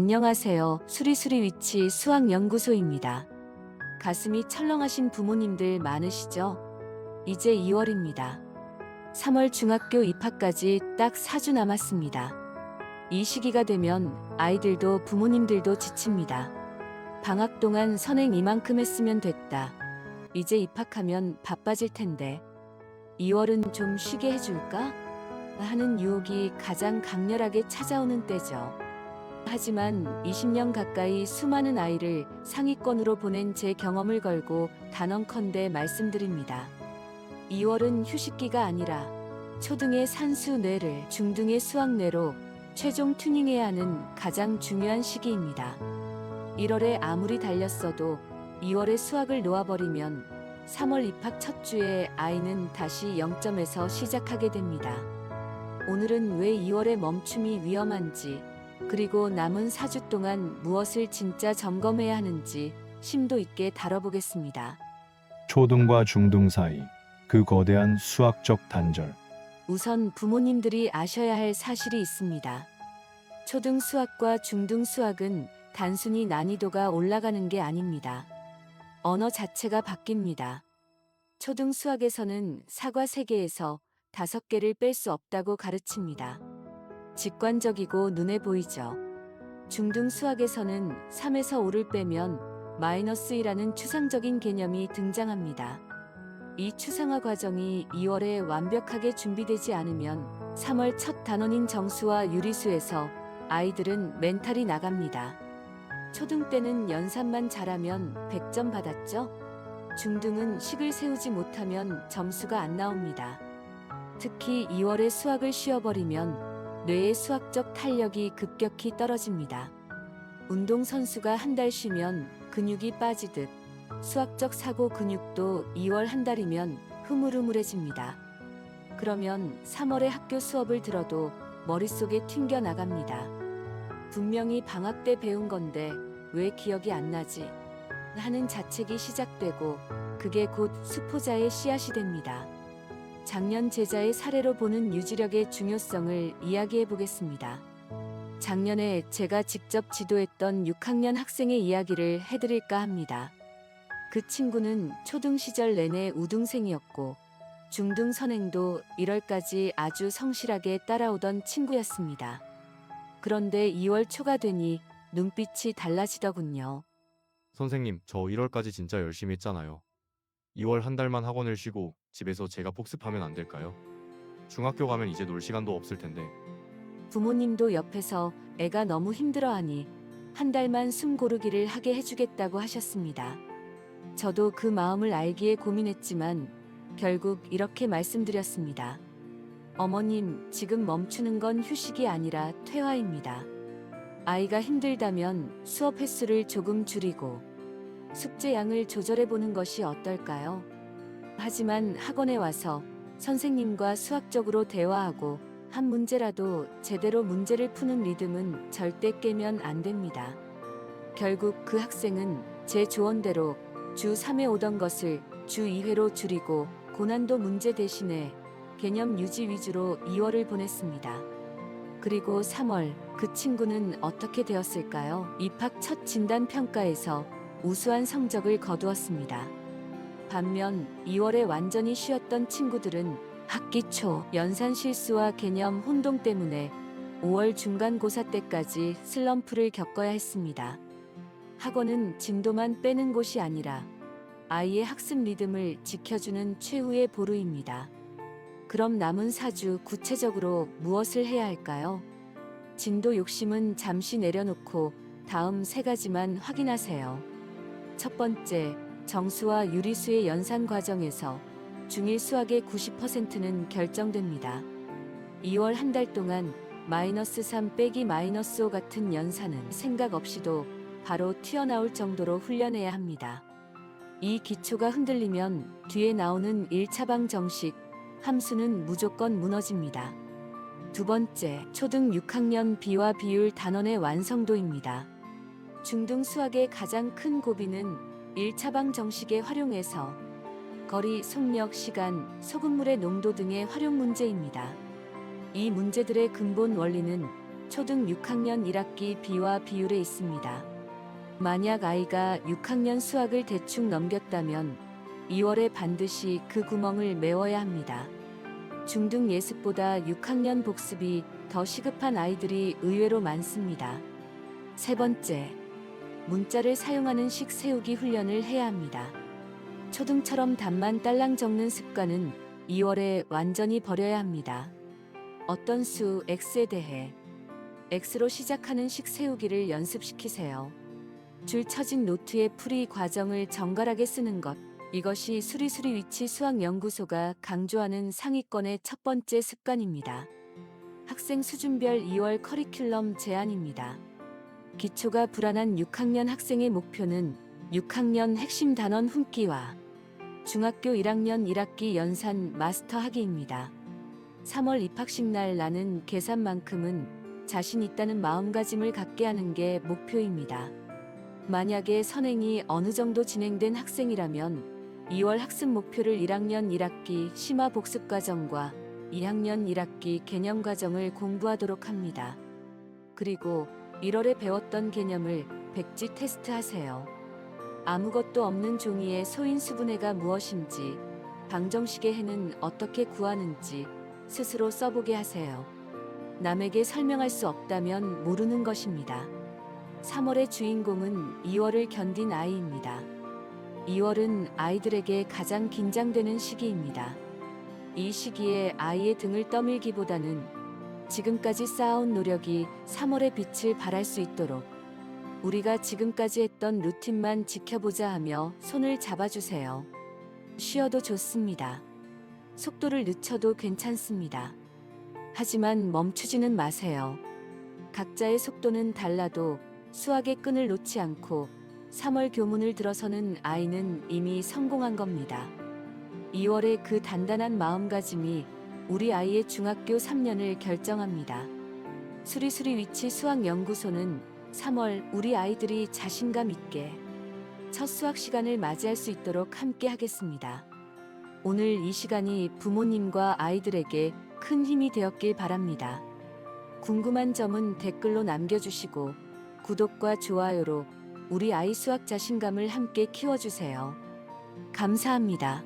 안녕하세요. 수리수리 위치 수학연구소입니다. 가슴이 철렁하신 부모님들 많으시죠? 이제 2월입니다. 3월 중학교 입학까지 딱 4주 남았습니다. 이 시기가 되면 아이들도 부모님들도 지칩니다. 방학 동안 선행 이만큼 했으면 됐다. 이제 입학하면 바빠질 텐데 2월은 좀 쉬게 해줄까? 하는 유혹이 가장 강렬하게 찾아오는 때죠. 하지만 20년 가까이 수많은 아이를 상위권으로 보낸 제 경험을 걸고 단언컨대 말씀드립니다. 2월은 휴식기가 아니라 초등의 산수 뇌를 중등의 수학 뇌로 최종 튜닝해야 하는 가장 중요한 시기입니다. 1월에 아무리 달렸어도 2월에 수학을 놓아버리면 3월 입학 첫 주에 아이는 다시 0점에서 시작하게 됩니다. 오늘은 왜 2월의 멈춤이 위험한지, 그리고 남은 4주 동안 무엇을 진짜 점검해야 하는지 심도 있게 다뤄보겠습니다. 초등과 중등 사이 그 거대한 수학적 단절. 우선 부모님들이 아셔야 할 사실이 있습니다. 초등 수학과 중등 수학은 단순히 난이도가 올라가는 게 아닙니다. 언어 자체가 바뀝니다. 초등 수학에서는 사과 3개에서 5개를 뺄 수 없다고 가르칩니다. 직관적이고 눈에 보이죠. 중등 수학에서는 3에서 5를 빼면 -1이라는 추상적인 개념이 등장합니다. 이 추상화 과정이 2월에 완벽하게 준비되지 않으면 3월 첫 단원인 정수와 유리수에서 아이들은 멘탈이 나갑니다. 초등 때는 연산만 잘하면 100점 받았죠? 중등은 식을 세우지 못하면 점수가 안 나옵니다. 특히 2월에 수학을 쉬어버리면 뇌의 수학적 탄력이 급격히 떨어집니다. 운동선수가 한 달 쉬면 근육이 빠지듯 수학적 사고 근육도 2월 한 달이면 흐물흐물해집니다. 그러면 3월에 학교 수업을 들어도 머릿속에 튕겨 나갑니다. 분명히 방학 때 배운 건데 왜 기억이 안 나지? 하는 자책이 시작되고 그게 곧 수포자의 씨앗이 됩니다. 작년 제자의 사례로 보는 유지력의 중요성을 이야기해 보겠습니다. 작년에 제가 직접 지도했던 6학년 학생의 이야기를 해드릴까 합니다. 그 친구는 초등 시절 내내 우등생이었고 중등 선행도 1월까지 아주 성실하게 따라오던 친구였습니다. 그런데 2월 초가 되니 눈빛이 달라지더군요. 선생님, 저 1월까지 진짜 열심히 했잖아요. 2월 한 달만 학원을 쉬고 집에서 제가 복습하면 안 될까요? 중학교 가면 이제 놀 시간도 없을 텐데. 부모님도 옆에서 애가 너무 힘들어하니 한 달만 숨 고르기를 하게 해주겠다고 하셨습니다. 저도 그 마음을 알기에 고민했지만 결국 이렇게 말씀드렸습니다. 어머님, 지금 멈추는 건 휴식이 아니라 퇴화입니다. 아이가 힘들다면 수업 횟수를 조금 줄이고 숙제 양을 조절해 보는 것이 어떨까요? 하지만 학원에 와서 선생님과 수학적으로 대화하고 한 문제라도 제대로 문제를 푸는 리듬은 절대 깨면 안 됩니다. 결국 그 학생은 제 조언대로 주 3회 오던 것을 주 2회로 줄이고 고난도 문제 대신에 개념 유지 위주로 2월을 보냈습니다. 그리고 3월 그 친구는 어떻게 되었을까요? 입학 첫 진단 평가에서 우수한 성적을 거두었습니다. 반면 2월에 완전히 쉬었던 친구들은 학기 초 연산 실수와 개념 혼동 때문에 5월 중간고사 때까지 슬럼프를 겪어야 했습니다. 학원은 진도만 빼는 곳이 아니라 아이의 학습 리듬을 지켜주는 최후의 보루입니다. 그럼 남은 4주 구체적으로 무엇을 해야 할까요? 진도 욕심은 잠시 내려놓고 다음 3가지만 확인하세요. 첫 번째, 정수와 유리수의 연산 과정에서 중1 수학의 90%는 결정됩니다. 2월 한 달 동안 -3 빼기 -5 같은 연산은 생각 없이도 바로 튀어나올 정도로 훈련해야 합니다. 이 기초가 흔들리면 뒤에 나오는 1차방 정식, 함수는 무조건 무너집니다. 두 번째, 초등 6학년 비와 비율 단원의 완성도입니다. 중등 수학의 가장 큰 고비는 1차방 정식의 활용에서 거리, 속력, 시간, 소금물의 농도 등의 활용 문제입니다. 이 문제들의 근본 원리는 초등 6학년 1학기 B와 비율에 있습니다. 만약 아이가 6학년 수학을 대충 넘겼다면 2월에 반드시 그 구멍을 메워야 합니다. 중등 예습보다 6학년 복습이 더 시급한 아이들이 의외로 많습니다. 세 번째, 문자를 사용하는 식 세우기 훈련을 해야 합니다. 초등처럼 답만 딸랑 적는 습관은 2월에 완전히 버려야 합니다. 어떤 수 X에 대해 X로 시작하는 식 세우기를 연습시키세요. 줄 쳐진 노트의 풀이 과정을 정갈하게 쓰는 것. 이것이 수리수리 위치 수학연구소가 강조하는 상위권의 첫 번째 습관입니다. 학생 수준별 2월 커리큘럼 제안입니다. 기초가 불안한 6학년 학생의 목표는 6학년 핵심 단원 훔기와 중학교 1학년 1학기 연산 마스터하기입니다. 3월 입학식 날 나는 계산만큼은 자신 있다는 마음가짐을 갖게 하는 게 목표입니다. 만약에 선행이 어느 정도 진행된 학생이라면 2월 학습 목표를 1학년 1학기 심화 복습 과정과 2학년 1학기 개념 과정을 공부하도록 합니다. 그리고 1월에 배웠던 개념을 백지 테스트 하세요. 아무것도 없는 종이에 소인수분해가 무엇인지, 방정식의 해는 어떻게 구하는지 스스로 써보게 하세요. 남에게 설명할 수 없다면 모르는 것입니다. 3월의 주인공은 2월을 견딘 아이입니다. 2월은 아이들에게 가장 긴장되는 시기입니다. 이 시기에 아이의 등을 떠밀기보다는 지금까지 쌓아온 노력이 3월의 빛을 발할 수 있도록 우리가 지금까지 했던 루틴만 지켜보자 하며 손을 잡아주세요. 쉬어도 좋습니다. 속도를 늦춰도 괜찮습니다. 하지만 멈추지는 마세요. 각자의 속도는 달라도 수학의 끈을 놓지 않고 3월 교문을 들어서는 아이는 이미 성공한 겁니다. 2월의 그 단단한 마음가짐이 우리 아이의 중학교 3년을 결정합니다. 수리수리 위치 수학연구소는 3월 우리 아이들이 자신감 있게 첫 수학 시간을 맞이할 수 있도록 함께 하겠습니다. 오늘 이 시간이 부모님과 아이들에게 큰 힘이 되었길 바랍니다. 궁금한 점은 댓글로 남겨주시고 구독과 좋아요로 우리 아이 수학 자신감을 함께 키워주세요. 감사합니다.